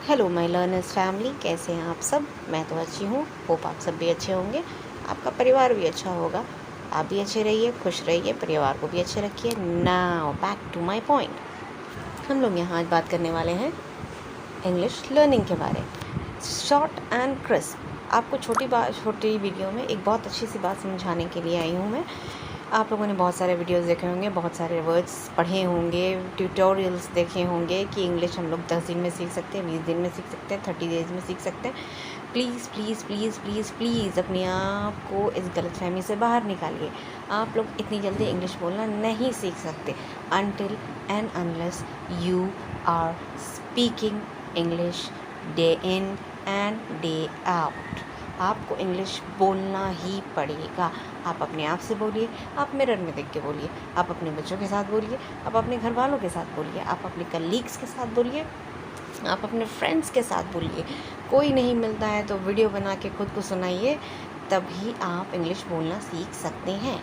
Hello my learners family, कैसे हैं आप सब। मैं तो अच्छी हूँ, होप आप सब भी अच्छे होंगे, आपका परिवार भी अच्छा होगा। आप भी अच्छे रहिए, खुश रहिए, परिवार को भी अच्छे रखिए। Now back to my point. हम लोग यहाँ आज बात करने वाले हैं इंग्लिश लर्निंग के बारे। Short and crisp. आपको छोटी वीडियो में एक बहुत अच्छी सी बात समझाने के लिए आई हूँ मैं। आप लोगों ने बहुत सारे वीडियोस देखे होंगे, बहुत सारे वर्ड्स पढ़े होंगे, ट्यूटोरियल्स देखे होंगे कि इंग्लिश हम लोग 10 दिन में सीख सकते हैं, 20 दिन में सीख सकते हैं, 30 डेज में सीख सकते हैं। Please please please please please अपने आप को इस गलतफहमी से बाहर निकालिए। आप लोग इतनी जल्दी इंग्लिश बोलना नहीं सीख सकते until and unless you are speaking English day in and day out. आपको इंग्लिश बोलना ही पड़ेगा। आप अपने आप से बोलिए, आप मिरर में देख के बोलिए, आप अपने बच्चों के साथ बोलिए, आप अपने घर वालों के साथ बोलिए, आप अपने कलीग्स के साथ बोलिए, आप अपने फ्रेंड्स के साथ बोलिए। कोई नहीं मिलता है तो वीडियो बना के खुद को सुनाइए, तभी आप इंग्लिश बोलना सीख सकते हैं।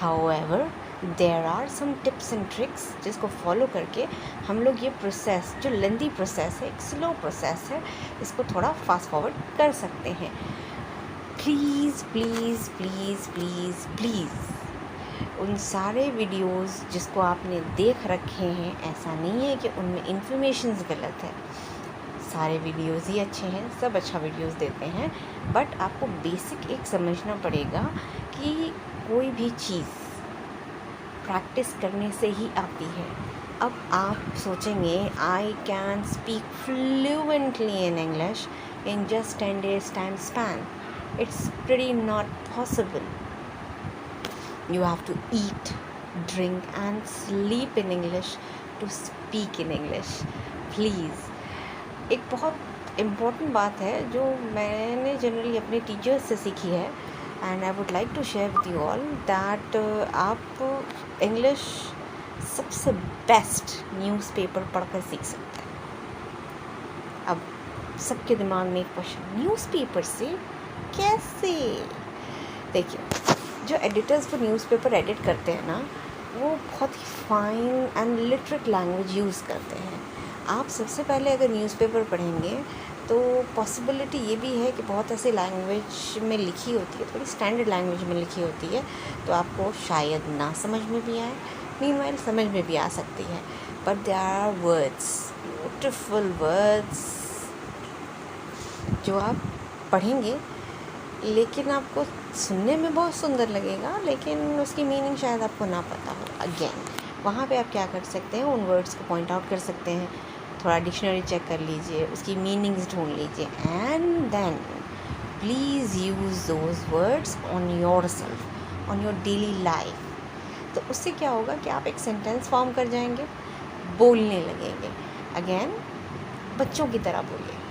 However there are some tips and tricks जिसको फॉलो करके हम लोग ये प्रोसेस, जो लेंदी प्रोसेस है, एक स्लो प्रोसेस है, इसको थोड़ा फास्ट फॉरवर्ड कर सकते हैं। Please please please please please उन सारे वीडियोस जिसको आपने देख रखे हैं, ऐसा नहीं है कि उनमें इन्फॉर्मेशंस गलत है। सारे वीडियोस ही अच्छे हैं, सब अच्छा वीडियोस देते हैं, बट आपको बेसिक एक समझना पड़ेगा कि कोई भी चीज़ प्रैक्टिस करने से ही आती है। अब आप सोचेंगे I can speak fluently in English in just 10 days time span. It's pretty not possible. You have to eat, drink and sleep in English to speak in English. Please. एक बहुत इम्पोर्टेंट बात है जो मैंने जनरली अपने teachers से सीखी है, and I would like to share with you all that आप इंग्लिश सबसे बेस्ट न्यूज़पेपर पढ़कर सीख सकते हैं। अब सबके दिमाग में एक क्वेश्चन, न्यूज़पेपर से कैसे? देखिए, जो एडिटर्स वो न्यूज़पेपर एडिट करते हैं ना, वो बहुत ही fine and literate language use करते हैं। आप सबसे पहले अगर न्यूज़पेपर पढ़ेंगे तो पॉसिबिलिटी ये भी है कि बहुत ऐसे लैंग्वेज में लिखी होती है, थोड़ी स्टैंडर्ड लैंग्वेज में लिखी होती है, तो आपको शायद ना समझ में भी आए, मीनवाइल समझ में भी आ सकती है। But there are words, beautiful words जो आप पढ़ेंगे, लेकिन आपको सुनने में बहुत सुंदर लगेगा, लेकिन उसकी मीनिंग शायद आपको ना पता हो। अगेन वहाँ पे आप क्या कर सकते हैं, उन वर्ड्स को पॉइंट आउट कर सकते हैं, थोड़ा डिक्शनरी चेक कर लीजिए, उसकी मीनिंग्स ढूंढ लीजिए, and then please use those words on your self, on your daily life. तो उससे क्या होगा कि आप एक सेंटेंस फॉर्म कर जाएंगे, बोलने लगेंगे। अगेन बच्चों की तरह बोलिए।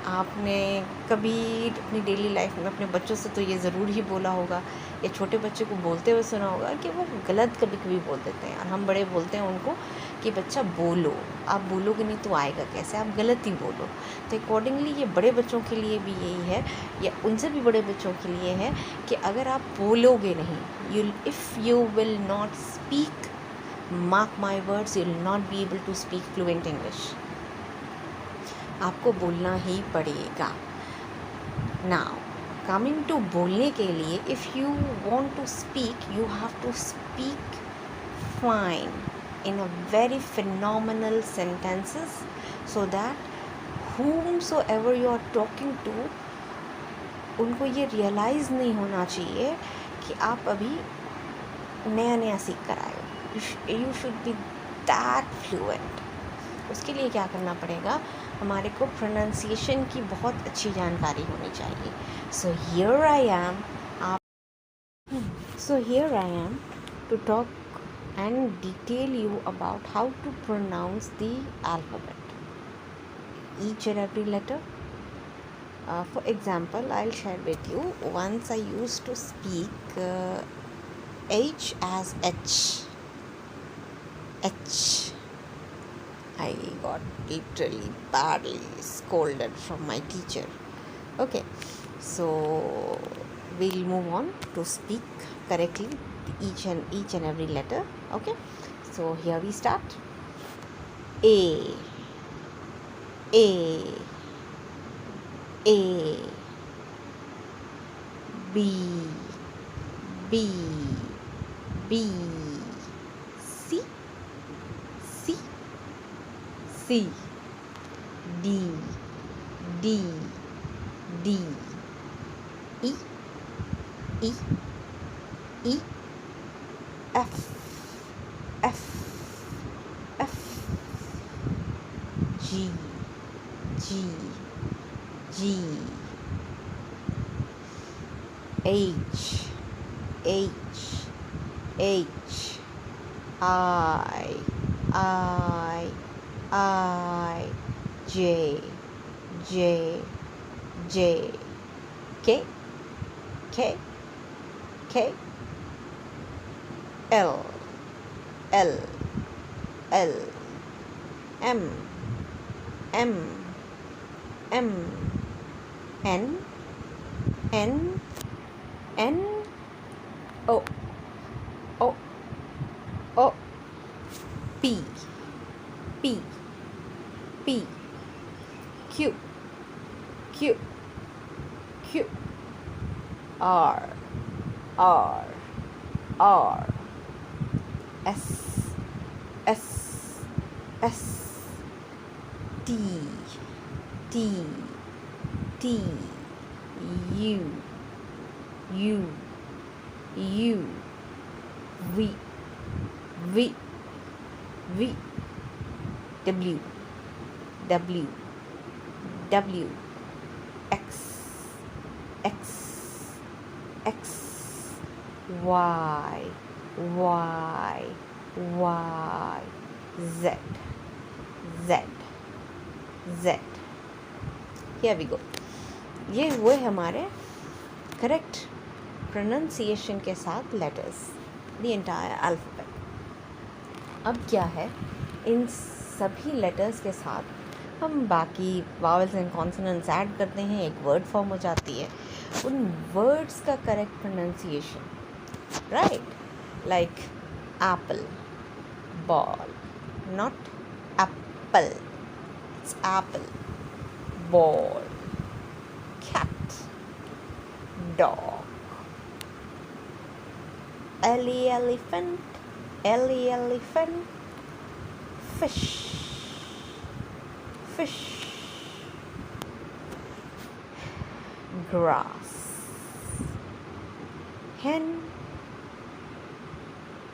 आपने कभी अपनी डेली लाइफ में अपने बच्चों से तो ये ज़रूर ही बोला होगा, या छोटे बच्चे को बोलते हुए सुना होगा कि वो गलत कभी कभी बोल देते हैं, और हम बड़े बोलते हैं उनको कि बच्चा बोलो, आप बोलोगे नहीं तो आएगा कैसे, आप गलत ही बोलो। तो अकॉर्डिंगली ये बड़े बच्चों के लिए भी यही है, या उनसे भी बड़े बच्चों के लिए है, कि अगर आप बोलोगे नहीं, if you will not speak, mark my words, you will not be able to speak fluent English. आपको बोलना ही पड़ेगा। नाउ कमिंग टू बोलने के लिए, if you want to speak, you have to speak fine in a very phenomenal sentences, so that whomsoever you are talking to, उनको ये realise नहीं होना चाहिए कि आप अभी नया नया सीख कर आए हो। You should be that fluent. उसके लिए क्या करना पड़ेगा, हमारे को प्रोनाउंसिएशन की बहुत अच्छी जानकारी होनी चाहिए। So here I am to talk and detail you about how to pronounce the alphabet, each and every letter. For example, I'll share with you. Once I used to speak H as H. I got literally badly scolded from my teacher. Okay, so we'll move on to speak correctly each and every letter. Okay, so here we start. A, A, A, B, B, B, C, C, C, D, D, D, E, E, E, F, F, F, G, G, G, H, H, H, I, J, J, J, K, K, K, L, L, L, M, M, M, N, N, N, O, O, O, P, P, P, Q, Q, Q, R, R, R, S, S, S, T, T, T, U, U, U, V, V, V, W, W, W, X, X, X, Y, Y, Y, Z, Z, Z. Here we go. ये हुए हमारे correct pronunciation के साथ letters, the entire alphabet. अब क्या है, इन सभी letters के साथ हम बाकी वावल्स एंड कॉन्सोनेंट्स ऐड करते हैं, एक वर्ड फॉर्म हो जाती है। उन वर्ड्स का correct pronunciation, right, like Apple, ball, not Apple, it's Apple, ball, cat, dog, elephant, elephant, fish, fish, grass, hen,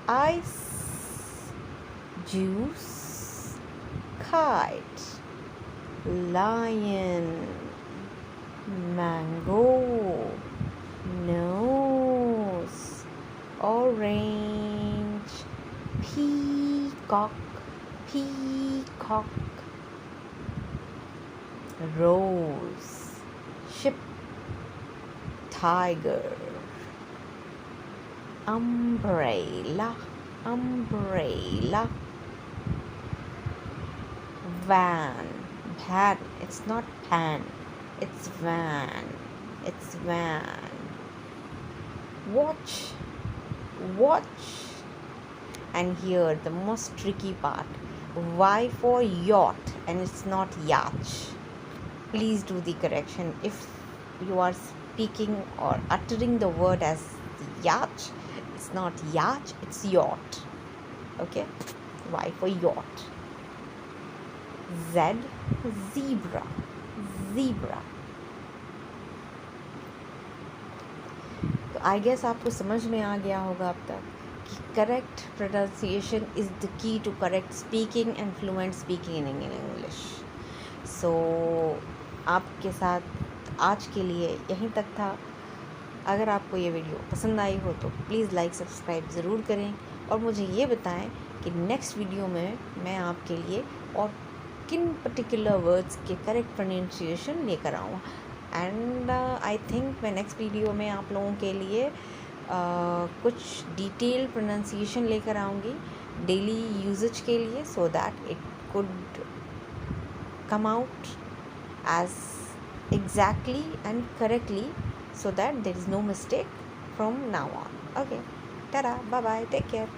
ice, juice, kite, lion, mango, nose, orange, peacock, peacock, rose, ship, tiger, umbrella, umbrella, van, van, it's not pan, it's van, it's van, watch, watch, and here the most tricky part, Y for yacht and it's not yacht. Please do the correction. If you are speaking or uttering the word as yacht, it's not yacht, it's yacht. Okay, Y for yacht. Z, zebra, zebra. तो I guess आपको समझ में आ गया होगा अब तक कि correct pronunciation is the key to correct speaking and fluent speaking in English. So आपके साथ आज के लिए यहीं तक था। अगर आपको ये वीडियो पसंद आई हो तो प्लीज़ लाइक सब्सक्राइब ज़रूर करें और मुझे ये बताएं कि नेक्स्ट वीडियो में मैं आपके लिए और किन पर्टिकुलर वर्ड्स के करेक्ट प्रोनाउंसिएशन लेकर आऊँ। एंड आई थिंक मैं नेक्स्ट वीडियो में आप लोगों के लिए कुछ डिटेल प्रोनाउंसिएशन लेकर आऊँगी डेली यूजेज के लिए, so that it could come out as exactly and correctly, so that there is no mistake from now on. Okay, ta-da, bye bye, take care.